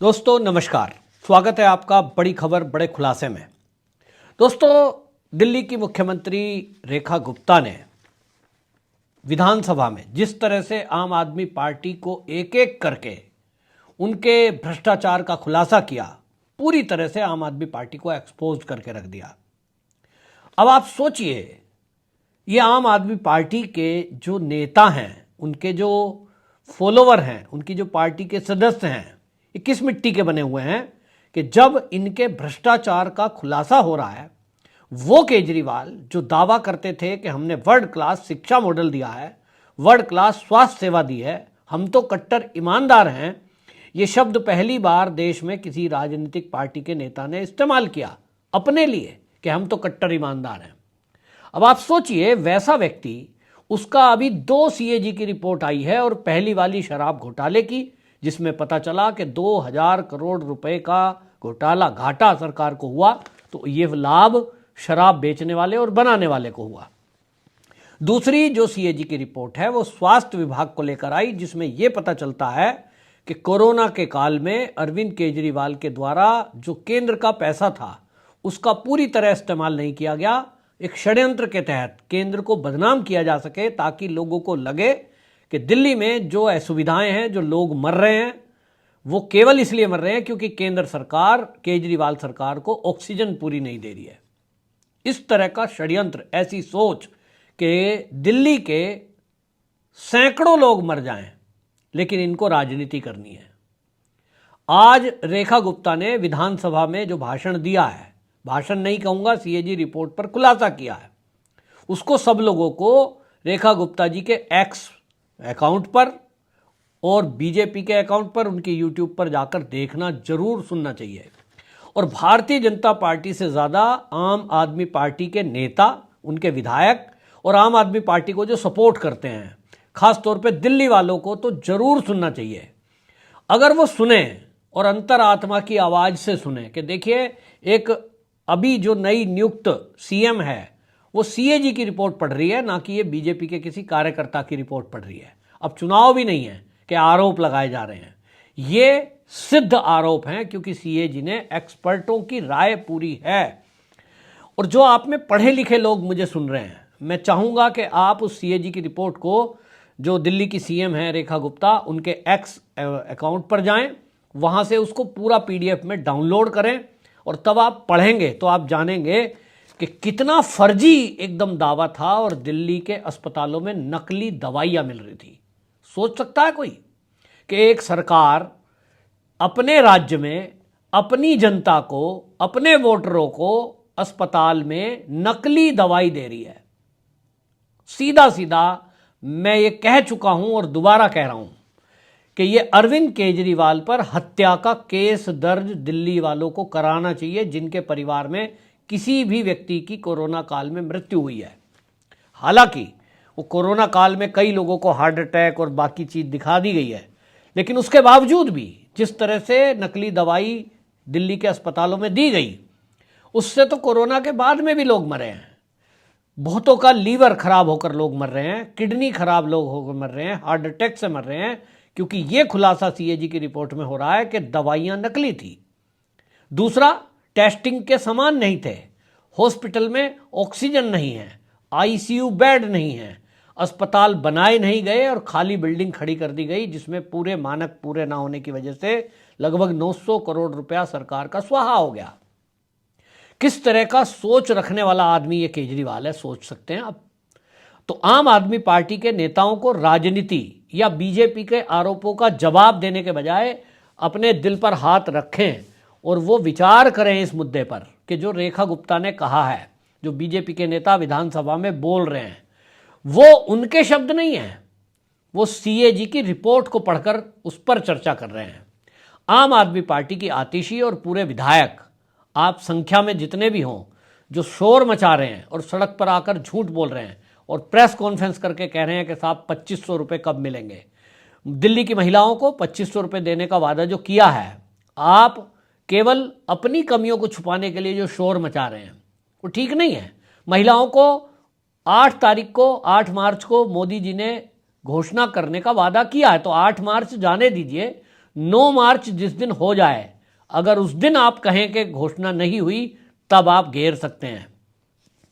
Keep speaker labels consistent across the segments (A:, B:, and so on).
A: दोस्तों नमस्कार, स्वागत है आपका बड़ी खबर बड़े खुलासे में। दोस्तों, दिल्ली की मुख्यमंत्री रेखा गुप्ता ने विधानसभा में जिस तरह से आम आदमी पार्टी को एक एक करके उनके भ्रष्टाचार का खुलासा किया, पूरी तरह से आम आदमी पार्टी को एक्सपोज करके रख दिया। अब आप सोचिए, ये आम आदमी पार्टी के जो नेता हैं, उनके जो फॉलोवर हैं, उनकी जो पार्टी के सदस्य हैं, ये किस मिट्टी के बने हुए हैं कि जब इनके भ्रष्टाचार का खुलासा हो रहा है, वो केजरीवाल जो दावा करते थे कि हमने वर्ल्ड क्लास शिक्षा मॉडल दिया है, वर्ल्ड क्लास स्वास्थ्य सेवा दी है, हम तो कट्टर ईमानदार हैं, ये शब्द पहली बार देश में किसी राजनीतिक पार्टी के नेता ने इस्तेमाल किया अपने लिए कि हम तो कट्टर ईमानदार हैं। अब आप सोचिए, वैसा व्यक्ति, उसका अभी 2 सीएजी की रिपोर्ट आई है और पहली वाली शराब घोटाले की, जिसमें पता चला कि 2000 करोड़ रुपए का घोटाला घाटा सरकार को हुआ, तो ये लाभ शराब बेचने वाले और बनाने वाले को हुआ। दूसरी जो सीएजी की रिपोर्ट है वो स्वास्थ्य विभाग को लेकर आई, जिसमें यह पता चलता है कि कोरोना के काल में अरविंद केजरीवाल के द्वारा जो केंद्र का पैसा था उसका पूरी तरह इस्तेमाल नहीं किया गया। एक षड्यंत्र के तहत केंद्र को बदनाम किया जा सके, ताकि लोगों को लगे कि दिल्ली में जो असुविधाएं हैं, जो लोग मर रहे हैं, वो केवल इसलिए मर रहे हैं क्योंकि केंद्र सरकार, केजरीवाल सरकार को ऑक्सीजन पूरी नहीं दे रही है। इस तरह का षड्यंत्र, ऐसी सोच कि दिल्ली के सैकड़ों लोग मर जाएं, लेकिन इनको राजनीति करनी है। आज रेखा गुप्ता ने विधानसभा में जो भाषण दिया है, भाषण नहीं कहूंगा, सीएजी रिपोर्ट पर खुलासा किया है, उसको सब लोगों को रेखा गुप्ता जी के एक्स अकाउंट पर और बीजेपी के अकाउंट पर, उनके यूट्यूब पर जाकर देखना, जरूर सुनना चाहिए। और भारतीय जनता पार्टी से ज़्यादा आम आदमी पार्टी के नेता, उनके विधायक और आम आदमी पार्टी को जो सपोर्ट करते हैं, खास तौर पे दिल्ली वालों को तो जरूर सुनना चाहिए। अगर वो सुने और अंतरात्मा की आवाज़ से सुने कि देखिए, एक अभी जो नई नियुक्त सीएम है वो सीएजी की रिपोर्ट पढ़ रही है, ना कि ये बीजेपी के किसी कार्यकर्ता की रिपोर्ट पढ़ रही है। अब चुनाव भी नहीं है कि आरोप लगाए जा रहे हैं, ये सिद्ध आरोप हैं, क्योंकि सीएजी ने एक्सपर्टों की राय पूरी है। और जो आप में पढ़े लिखे लोग मुझे सुन रहे हैं, मैं चाहूंगा कि आप उस सीएजी की रिपोर्ट को, जो दिल्ली की सीएम है रेखा गुप्ता, उनके एक्स अकाउंट पर जाएं, वहां से उसको पूरा पीडीएफ में डाउनलोड करें, और तब आप पढ़ेंगे तो आप जानेंगे कि कितना फर्जी एकदम दावा था और दिल्ली के अस्पतालों में नकली दवाइयां मिल रही थी। सोच सकता है कोई कि एक सरकार अपने राज्य में अपनी जनता को, अपने वोटरों को अस्पताल में नकली दवाई दे रही है। सीधा सीधा मैं ये कह चुका हूं और दोबारा कह रहा हूं कि ये अरविंद केजरीवाल पर हत्या का केस दर्ज दिल्ली वालों को कराना चाहिए, जिनके परिवार में किसी भी व्यक्ति की कोरोना काल में मृत्यु हुई है। हालांकि वो कोरोना काल में कई लोगों को हार्ट अटैक और बाकी चीज दिखा दी गई है, लेकिन उसके बावजूद भी जिस तरह से नकली दवाई दिल्ली के अस्पतालों में दी गई, उससे तो कोरोना के बाद में भी लोग मरे हैं। बहुतों का लीवर खराब होकर लोग मर रहे हैं, किडनी खराब लोग होकर मर रहे हैं, हार्ट अटैक से मर रहे हैं, क्योंकि यह खुलासा सीएजी की रिपोर्ट में हो रहा है कि दवाइयां नकली थी। दूसरा, टेस्टिंग के सामान नहीं थे, हॉस्पिटल में ऑक्सीजन नहीं है, आईसीयू बेड नहीं है, अस्पताल बनाए नहीं गए और खाली बिल्डिंग खड़ी कर दी गई, जिसमें पूरे मानक पूरे ना होने की वजह से लगभग 900 करोड़ रुपया सरकार का स्वाहा हो गया। किस तरह का सोच रखने वाला आदमी ये केजरीवाल है, सोच सकते हैं आप। तो आम आदमी पार्टी के नेताओं को राजनीति या बीजेपी के आरोपों का जवाब देने के बजाय अपने दिल पर हाथ रखें और वो विचार करें इस मुद्दे पर कि जो रेखा गुप्ता ने कहा है, जो बीजेपी के नेता विधानसभा में बोल रहे हैं, वो उनके शब्द नहीं हैं, वो सीएजी की रिपोर्ट को पढ़कर उस पर चर्चा कर रहे हैं। आम आदमी पार्टी की आतिशी और पूरे विधायक, आप संख्या में जितने भी हों, जो शोर मचा रहे हैं और सड़क पर आकर झूठ बोल रहे हैं और प्रेस कॉन्फ्रेंस करके कह रहे हैं कि साहब 2500 रुपये कब मिलेंगे, दिल्ली की महिलाओं को 2500 रुपये देने का वादा जो किया है, आप केवल अपनी कमियों को छुपाने के लिए जो शोर मचा रहे हैं वो ठीक नहीं है। महिलाओं को 8 मार्च को मोदी जी ने घोषणा करने का वादा किया है, तो 8 मार्च जाने दीजिए, 9 मार्च जिस दिन हो जाए, अगर उस दिन आप कहें कि घोषणा नहीं हुई, तब आप घेर सकते हैं।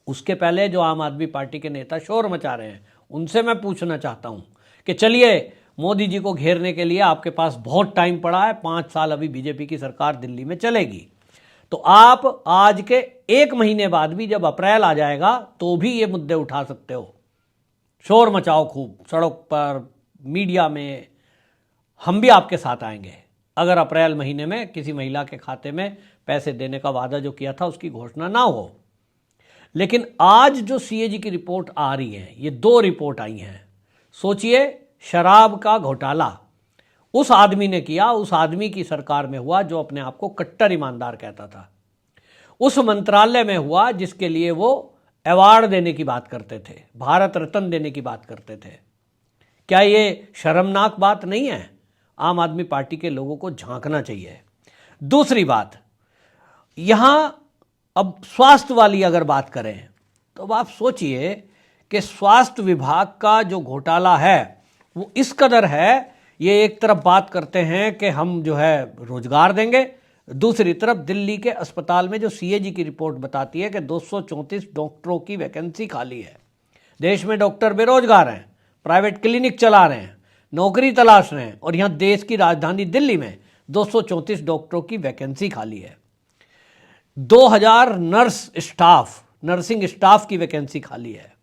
A: उसके पहले जो आम आदमी पार्टी के नेता शोर मचा रहे हैं, उनसे मैं पूछना चाहता हूं कि चलिए, मोदी जी को घेरने के लिए आपके पास बहुत टाइम पड़ा है, 5 साल अभी बीजेपी की सरकार दिल्ली में चलेगी, तो आप आज के 1 महीने बाद भी जब अप्रैल आ जाएगा तो भी ये मुद्दे उठा सकते हो। शोर मचाओ खूब सड़क पर, मीडिया में, हम भी आपके साथ आएंगे अगर अप्रैल महीने में किसी महिला के खाते में पैसे देने का वादा जो किया था उसकी घोषणा ना हो। लेकिन आज जो सीएजी की रिपोर्ट आ रही है, ये 2 रिपोर्ट आई हैं। सोचिए, शराब का घोटाला उस आदमी ने किया, उस आदमी की सरकार में हुआ जो अपने आप को कट्टर ईमानदार कहता था, उस मंत्रालय में हुआ जिसके लिए वो अवार्ड देने की बात करते थे, भारत रत्न देने की बात करते थे। क्या ये शर्मनाक बात नहीं है? आम आदमी पार्टी के लोगों को झांकना चाहिए। दूसरी बात, यहां अब स्वास्थ्य वाली अगर बात करें तो अब आप सोचिए कि स्वास्थ्य विभाग का जो घोटाला है वो इस कदर है, ये एक तरफ बात करते हैं कि हम जो है रोजगार देंगे, दूसरी तरफ दिल्ली के अस्पताल में जो सीएजी की रिपोर्ट बताती है कि 234 डॉक्टरों की वैकेंसी खाली है। देश में डॉक्टर बेरोजगार हैं, प्राइवेट क्लिनिक चला रहे हैं, नौकरी तलाश रहे हैं, और यहाँ देश की राजधानी दिल्ली में 234 डॉक्टरों की वैकेंसी खाली है। 2000 नर्सिंग स्टाफ की वैकेंसी खाली है।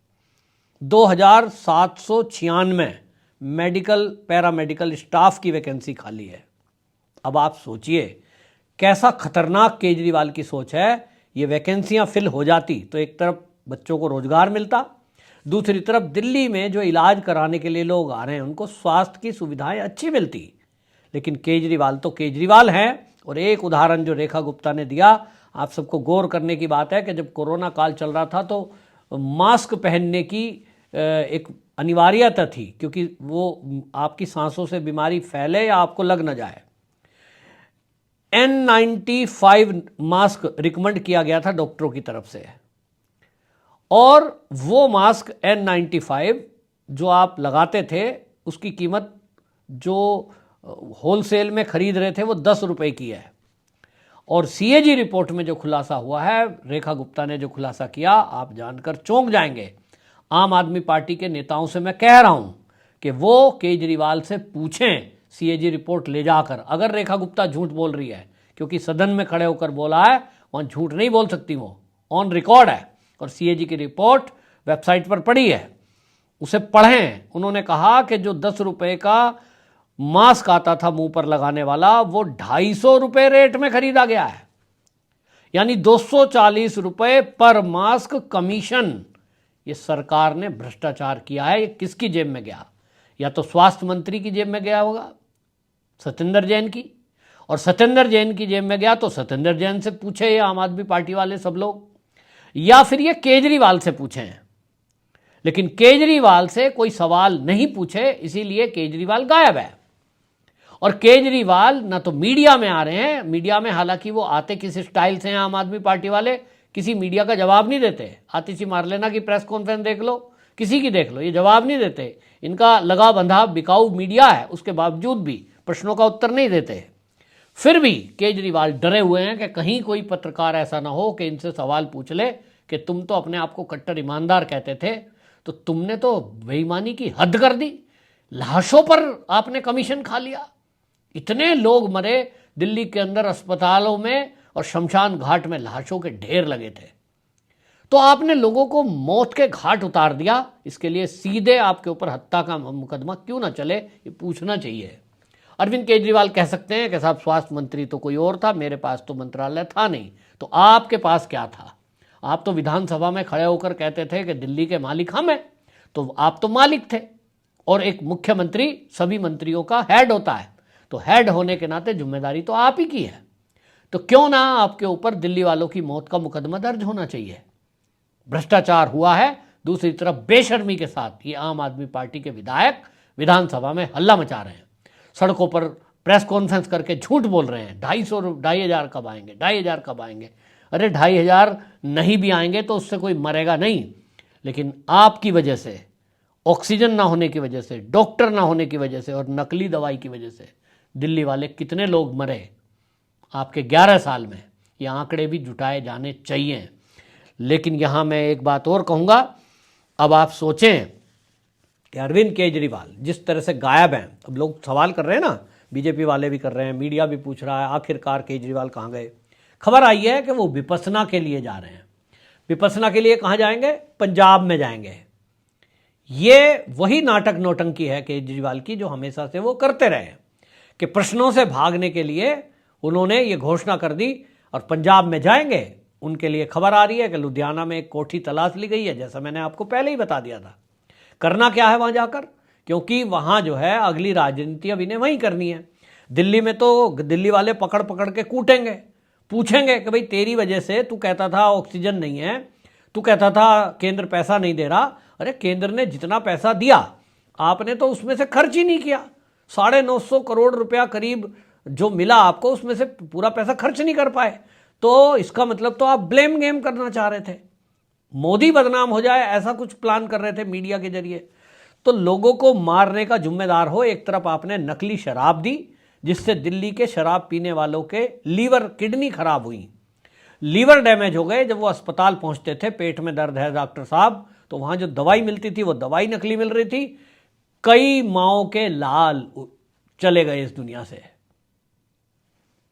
A: 2796 मेडिकल पैरामेडिकल स्टाफ की वैकेंसी खाली है। अब आप सोचिए कैसा खतरनाक केजरीवाल की सोच है। ये वैकेंसियां फिल हो जाती तो एक तरफ बच्चों को रोजगार मिलता, दूसरी तरफ दिल्ली में जो इलाज कराने के लिए लोग आ रहे हैं उनको स्वास्थ्य की सुविधाएं अच्छी मिलती। लेकिन केजरीवाल तो केजरीवाल हैं। और एक उदाहरण जो रेखा गुप्ता ने दिया, आप सबको गौर करने की बात है कि जब कोरोना काल चल रहा था तो मास्क पहनने की एक अनिवार्यता थी, क्योंकि वो आपकी सांसों से बीमारी फैले या आपको लग न जाए। N95 मास्क रिकमेंड किया गया था डॉक्टरों की तरफ से, और वो मास्क N95 जो आप लगाते थे उसकी कीमत जो होलसेल में खरीद रहे थे वो 10 रुपए की है। और सीएजी रिपोर्ट में जो खुलासा हुआ है, रेखा गुप्ता ने जो खुलासा किया, आप जानकर चौंक जाएंगे। आम आदमी पार्टी के नेताओं से मैं कह रहा हूं कि वो केजरीवाल से पूछें सीएजी रिपोर्ट ले जाकर, अगर रेखा गुप्ता झूठ बोल रही है, क्योंकि सदन में खड़े होकर बोला है, वहां झूठ नहीं बोल सकती, वो ऑन रिकॉर्ड है और सीएजी की रिपोर्ट वेबसाइट पर पड़ी है, उसे पढ़ें। उन्होंने कहा कि जो 10 रुपए का मास्क आता था मुंह पर लगाने वाला, वो 250 रुपए रेट में खरीदा गया है, यानी 240 रुपए पर मास्क कमीशन। ये सरकार ने भ्रष्टाचार किया है। ये किसकी जेब में गया? या तो स्वास्थ्य मंत्री की जेब में गया होगा, सत्येंद्र जैन की, और सत्येंद्र जैन की जेब में गया तो सत्येंद्र जैन से पूछे ये आम आदमी पार्टी वाले सब लोग, या फिर ये केजरीवाल से पूछे। लेकिन केजरीवाल से कोई सवाल नहीं पूछे, इसीलिए केजरीवाल गायब है। और केजरीवाल ना तो मीडिया में आ रहे हैं, मीडिया में हालांकि वो आते किस स्टाइल से हैं आम आदमी पार्टी वाले, किसी मीडिया का जवाब नहीं देते। आतिशी मारलेना की प्रेस कॉन्फ्रेंस देख लो, किसी की देख लो, ये जवाब नहीं देते। इनका लगा बंधा बिकाऊ मीडिया है, उसके बावजूद भी प्रश्नों का उत्तर नहीं देते। फिर भी केजरीवाल डरे हुए हैं कि कहीं कोई पत्रकार ऐसा ना हो कि इनसे सवाल पूछ ले कि तुम तो अपने आप को कट्टर ईमानदार कहते थे, तो तुमने तो बेईमानी की हद कर दी, लाशों पर आपने कमीशन खा लिया। इतने लोग मरे दिल्ली के अंदर अस्पतालों में, और शमशान घाट में लाशों के ढेर लगे थे, तो आपने लोगों को मौत के घाट उतार दिया। इसके लिए सीधे आपके ऊपर हत्या का मुकदमा क्यों ना चले, ये पूछना चाहिए। अरविंद केजरीवाल कह सकते हैं कि साहब स्वास्थ्य मंत्री तो कोई और था, मेरे पास तो मंत्रालय था नहीं। तो आपके पास क्या था? आप तो विधानसभा में खड़े होकर कहते थे कि दिल्ली के मालिक हम हैं, तो आप तो मालिक थे। और एक मुख्यमंत्री सभी मंत्रियों का हेड होता है, तो हेड होने के नाते जिम्मेदारी तो आप ही की है। तो क्यों ना आपके ऊपर दिल्ली वालों की मौत का मुकदमा दर्ज होना चाहिए। भ्रष्टाचार हुआ है, दूसरी तरफ बेशर्मी के साथ ये आम आदमी पार्टी के विधायक विधानसभा में हल्ला मचा रहे हैं, सड़कों पर प्रेस कॉन्फ्रेंस करके झूठ बोल रहे हैं। 2,500 कब आएंगे, 2,500 कब आएंगे। अरे 2,500 नहीं भी आएंगे तो उससे कोई मरेगा नहीं, लेकिन आपकी वजह से, ऑक्सीजन ना होने की वजह से, डॉक्टर ना होने की वजह से और नकली दवाई की वजह से दिल्ली वाले कितने लोग मरे आपके 11 साल में, ये आंकड़े भी जुटाए जाने चाहिए। लेकिन यहाँ मैं एक बात और कहूँगा, अब आप सोचें कि अरविंद केजरीवाल जिस तरह से गायब हैं, अब लोग सवाल कर रहे हैं ना, बीजेपी वाले भी कर रहे हैं, मीडिया भी पूछ रहा है आखिरकार केजरीवाल कहाँ गए। खबर आई है कि वो विपश्यना के लिए जा रहे हैं। विपश्यना के लिए कहाँ जाएंगे? पंजाब में जाएंगे। ये वही नाटक नौटंकी है केजरीवाल की जो हमेशा से वो करते रहे कि प्रश्नों से भागने के लिए उन्होंने ये घोषणा कर दी और पंजाब में जाएंगे। उनके लिए खबर आ रही है कि लुधियाना में एक कोठी तलाश ली गई है, जैसा मैंने आपको पहले ही बता दिया था। करना क्या है वहां जाकर, क्योंकि वहां जो है अगली राजनीति अब इन्हें वहीं करनी है। दिल्ली में तो दिल्ली वाले पकड़ पकड़ के कूटेंगे, पूछेंगे कि भाई तेरी वजह से, तू कहता था ऑक्सीजन नहीं है, तू कहता था केंद्र पैसा नहीं दे रहा। अरे केंद्र ने जितना पैसा दिया आपने तो उसमें से खर्च ही नहीं किया। 950 करोड़ रुपया करीब जो मिला आपको, उसमें से पूरा पैसा खर्च नहीं कर पाए। तो इसका मतलब तो आप ब्लेम गेम करना चाह रहे थे, मोदी बदनाम हो जाए ऐसा कुछ प्लान कर रहे थे मीडिया के जरिए। तो लोगों को मारने का जिम्मेदार हो। एक तरफ आपने नकली शराब दी जिससे दिल्ली के शराब पीने वालों के लीवर, किडनी खराब हुई, लीवर डैमेज हो गए। जब वो अस्पताल पहुंचते थे, पेट में दर्द है डॉक्टर साहब, तो वहां जो दवाई मिलती थी वो दवाई नकली मिल रही थी। कई माओं के लाल चले गए इस दुनिया से।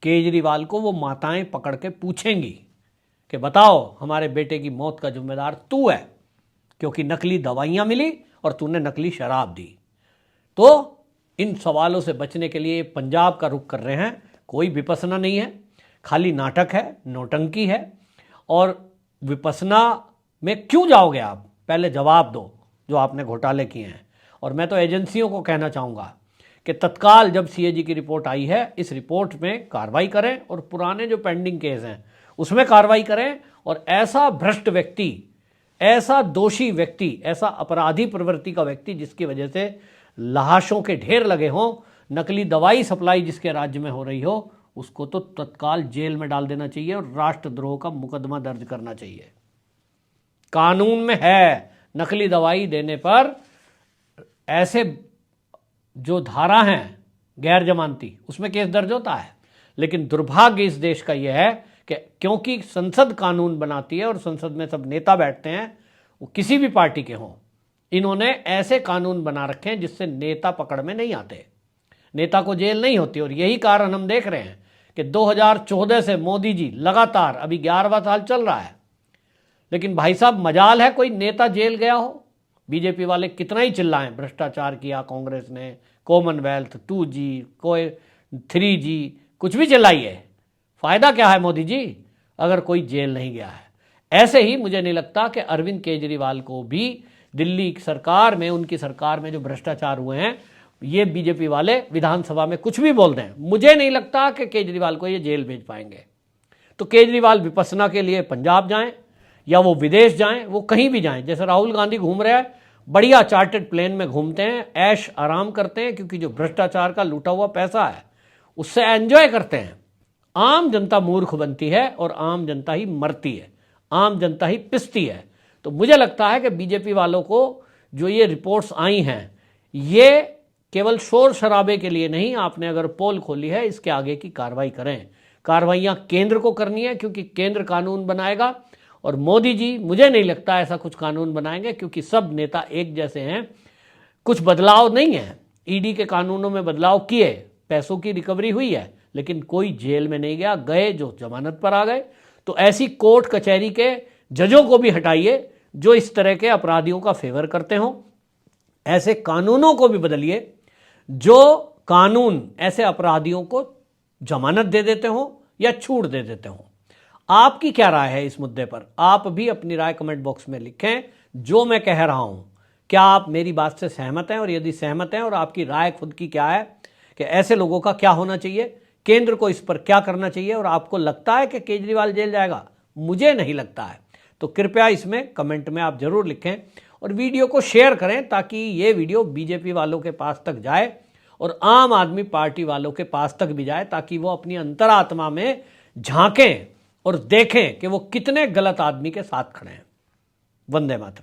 A: केजरीवाल को वो माताएं पकड़ के पूछेंगी कि बताओ हमारे बेटे की मौत का जिम्मेदार तू है, क्योंकि नकली दवाइयां मिली और तूने नकली शराब दी। तो इन सवालों से बचने के लिए पंजाब का रुख कर रहे हैं। कोई विपश्यना नहीं है, खाली नाटक है, नौटंकी है। और विपश्यना में क्यों जाओगे आप, पहले जवाब दो जो आपने घोटाले किए हैं। और मैं तो एजेंसियों को कहना चाहूँगा कि तत्काल जब सीएजी की रिपोर्ट आई है, इस रिपोर्ट में कार्रवाई करें और पुराने जो पेंडिंग केस हैं उसमें कार्रवाई करें। और ऐसा भ्रष्ट व्यक्ति, ऐसा दोषी व्यक्ति, ऐसा अपराधी प्रवृत्ति का व्यक्ति जिसकी वजह से लाशों के ढेर लगे हों, नकली दवाई सप्लाई जिसके राज्य में हो रही हो, उसको तो तत्काल जेल में डाल देना चाहिए और राष्ट्रद्रोह का मुकदमा दर्ज करना चाहिए। कानून में है, नकली दवाई देने पर ऐसे जो धारा हैं गैर जमानती, उसमें केस दर्ज होता है। लेकिन दुर्भाग्य इस देश का यह है कि क्योंकि संसद कानून बनाती है और संसद में सब नेता बैठते हैं, वो किसी भी पार्टी के हों, इन्होंने ऐसे कानून बना रखे हैं जिससे नेता पकड़ में नहीं आते, नेता को जेल नहीं होती। और यही कारण हम देख रहे हैं कि 2014 से मोदी जी लगातार, अभी 11वां साल चल रहा है, लेकिन भाई साहब मजाल है कोई नेता जेल गया हो। बीजेपी वाले कितना ही चिल्लाएं, भ्रष्टाचार किया कांग्रेस ने, कॉमनवेल्थ, 2G, कोई 3G, कुछ भी चिल्लाइए, फायदा क्या है मोदी जी अगर कोई जेल नहीं गया है। ऐसे ही मुझे नहीं लगता कि अरविंद केजरीवाल को भी दिल्ली सरकार में, उनकी सरकार में जो भ्रष्टाचार हुए हैं, ये बीजेपी वाले विधानसभा में कुछ भी बोल दें, मुझे नहीं लगता कि केजरीवाल को ये जेल भेज पाएंगे। तो केजरीवाल विपश्यना के लिए पंजाब जाएं या वो विदेश जाएं, वो कहीं भी जाएं। जैसे राहुल गांधी घूम रहे हैं, बढ़िया चार्टर्ड प्लेन में घूमते हैं, ऐश आराम करते हैं, क्योंकि जो भ्रष्टाचार का लूटा हुआ पैसा है उससे एंजॉय करते हैं। आम जनता मूर्ख बनती है और आम जनता ही मरती है, आम जनता ही पिसती है। तो मुझे लगता है कि बीजेपी वालों को जो ये रिपोर्ट्स आई हैं, ये केवल शोर शराबे के लिए नहीं, आपने अगर पोल खोली है, इसके आगे की कार्रवाई करें। कार्रवाइयां केंद्र को करनी है, क्योंकि केंद्र कानून बनाएगा। और मोदी जी मुझे नहीं लगता ऐसा कुछ कानून बनाएंगे, क्योंकि सब नेता एक जैसे हैं, कुछ बदलाव नहीं है। ईडी के कानूनों में बदलाव किए, पैसों की रिकवरी हुई है, लेकिन कोई जेल में नहीं गया, गए जो जमानत पर आ गए। तो ऐसी कोर्ट कचहरी के जजों को भी हटाइए जो इस तरह के अपराधियों का फेवर करते हों। ऐसे कानूनों को भी बदलिए जो कानून ऐसे अपराधियों को जमानत दे देते हों या छूट दे देते हों। आपकी क्या राय है इस मुद्दे पर? आप भी अपनी राय कमेंट बॉक्स में लिखें। जो मैं कह रहा हूं, क्या आप मेरी बात से सहमत हैं? और यदि सहमत हैं और आपकी राय खुद की क्या है कि ऐसे लोगों का क्या होना चाहिए, केंद्र को इस पर क्या करना चाहिए, और आपको लगता है कि केजरीवाल जेल जाएगा? मुझे नहीं लगता है। तो कृपया इसमें कमेंट में आप जरूर लिखें और वीडियो को शेयर करें, ताकि ये वीडियो बीजेपी वालों के पास तक जाए और आम आदमी पार्टी वालों के पास तक भी जाए, ताकि वो अपनी अंतरात्मा में झांकें और देखें कि वो कितने गलत आदमी के साथ खड़े हैं। वंदे मातरम।